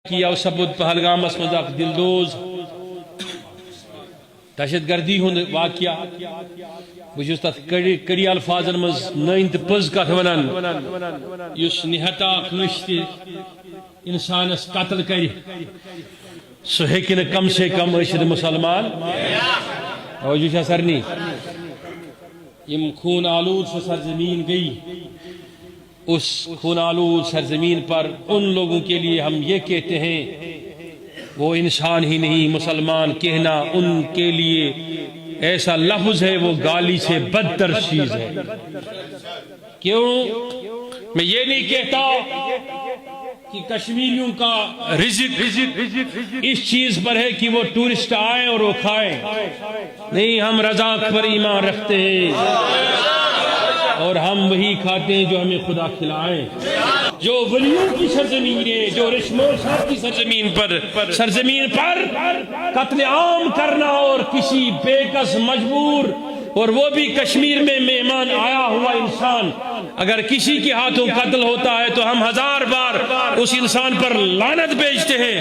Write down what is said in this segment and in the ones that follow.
کیا سبت پہلگامس مز اخ دلدوز دہشت گردی ہند واقعہ بہت تر کڑی الفاظن مز نین تو پز کت ونان اس نہتا کنس انسانس قتل کر سہ ہیکہ کم سے کم اشد مسلمان توجہ سرنی یم خون آلود سے سرزمین گئی اس خون آلود سرزمین پر ان لوگوں کے لیے ہم یہ کہتے ہیں وہ انسان ہی نہیں مسلمان کہنا ان کے لیے ایسا لفظ ہے وہ گالی سے بدتر چیز ہے. کیوں؟ میں یہ نہیں کہتا کہ کشمیریوں کا رزق اس چیز پر ہے کہ وہ ٹورسٹ آئیں اور وہ کھائیں. نہیں، ہم رزاق پر ایمان رکھتے ہیں اور ہم وہی کھاتے ہیں جو ہمیں خدا کھلائیں. جو ولیوں کی سرزمین ہے، جو رشمور صاحب کی سرزمین پر قتل عام کرنا اور کسی بے کس مجبور، اور وہ بھی کشمیر میں مہمان آیا ہوا انسان اگر کسی کے ہاتھوں قتل ہوتا ہے تو ہم 1000 بار اس انسان پر لعنت بھیجتے ہیں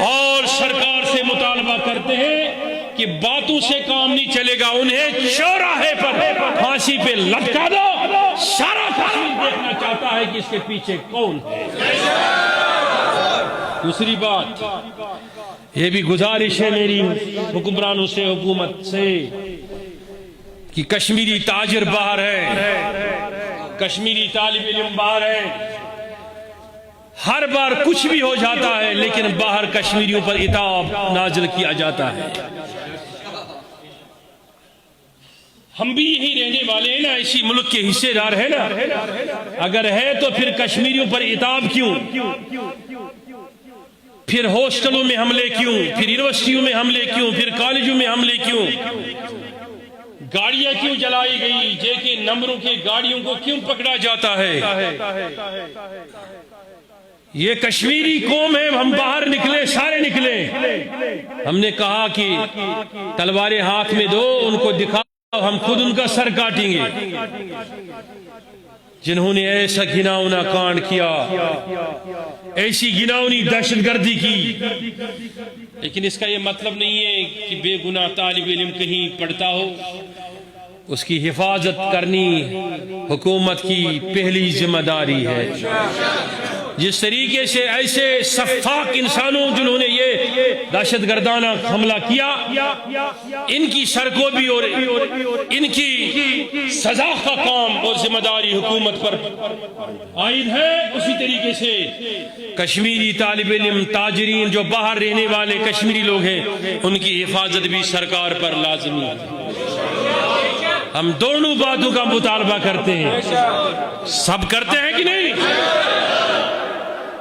اور سرکار سے مطالبہ کرتے ہیں کہ باتوں سے کام نہیں چلے گا، انہیں چوراہے پر پھانسی پہ لٹکا دو. سارا کشمیر دیکھنا چاہتا ہے کہ اس کے پیچھے کون ہے. دوسری بات یہ بھی گزارش ہے میری حکمرانوں سے، حکومت سے، کہ کشمیری تاجر باہر ہے، کشمیری طالب علم باہر ہے. ہر بار کچھ بھی ہو جاتا ہے لیکن باہر کشمیریوں پر عتاب نازل کیا جاتا ہے. ہم بھی یہی رہنے والے ہیں نا، اسی ملک کے حصے دار ہیں نا. اگر ہے تو پھر کشمیریوں پر عتاب کیوں؟ پھر ہاسٹلوں میں حملے کیوں؟ پھر یونیورسٹیوں میں حملے کیوں؟ پھر کالجوں میں حملے کیوں؟ گاڑیاں کیوں جلائی گئی؟ جے کے نمبروں کے گاڑیوں کو کیوں پکڑا جاتا ہے؟ یہ کشمیری قوم ہے، ہم باہر نکلے، سارے نکلے. ہم نے کہا کہ تلواریں ہاتھ میں دو، ان کو دکھاؤ، ہم خود ان کا سر کاٹیں گے. جنہوں نے ایسا گھناؤنا کانڈ کیا، ایسی گھناؤنی دہشت گردی کی، لیکن اس کا یہ مطلب نہیں ہے کہ بے گناہ طالب علم کہیں پڑھتا ہو. اس کی حفاظت کرنی حکومت کی پہلی ذمہ داری ہے. جس طریقے سے ایسے سفاک انسانوں جنہوں نے یہ دہشت گردانہ حملہ کیا، ان کی سرکوبی اور ان کی سزا کا کام اور ذمہ داری حکومت پر عائد ہے، اسی طریقے سے کشمیری طالب علم تاجرین جو باہر رہنے والے کشمیری لوگ ہیں ان کی حفاظت بھی سرکار پر لازمی ہے. ہم دونوں باتوں کا مطالبہ کرتے ہیں. سب کرتے ہیں کہ نہیں؟